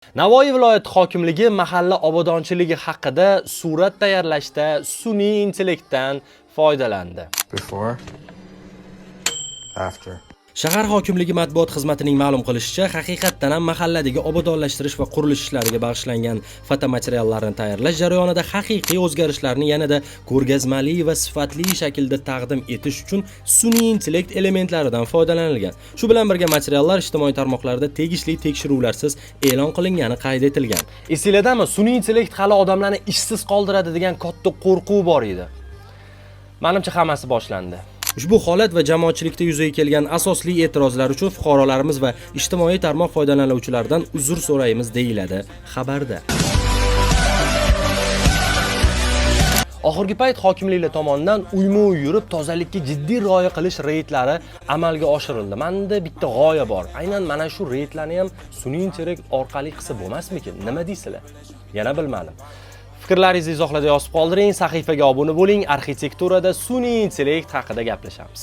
Navoiy viloyati hokimligi mahalla obodonchiligi haqida surat tayyorlashda sun'iy intellektdan foydalandi. Before, after. Shahar hokimligi matbuot xizmatining ma'lum qilishicha, haqiqatdan ham mahalladagi obodonlashtirish va qurilish ishlariga bag'ishlangan fotomateriallarni tayyorlash jarayonida haqiqiy o'zgarishlarni yanada ko'rgazmali va sifatli shaklda taqdim etish uchun sun'iy intellekt elementlaridan foydalanilgan. Shu bilan birga materiallar ijtimoiy tarmoqlarda tegishli tekshiruvlarsiz e'lon qilingani qayd etilgan. Esinglardami, sun'iy intellekt hali odamlarni ishsiz qoldiradi degan katta qo'rquv bor edi. Menimcha hammasi boshlandi. Ushbu holat va jamoatchilikda yuzaga kelgan asosli e'tirozlar uchun fuqarolarimiz va ijtimoiy tarmoq foydalanuvchilaridan uzr so'raymiz deyiladi xabarda. Oxirgi payt hokimliklar tomonidan uyma-uy yurib tozalikka jiddiy rioya qilish reydlari amalga oshirildi. Menda bitta g'oya bor. Aynan mana shu reydlarni ham sun'iy intellekt orqali qilsa bo'lmasmikin? Nima deysizlar? Yana bilmadim. Fikrlaringizni izohlarda yozib qoldiring, sahifaga obuna bo'ling. Arxitekturada sun'iy intellekt haqida gaplashamiz.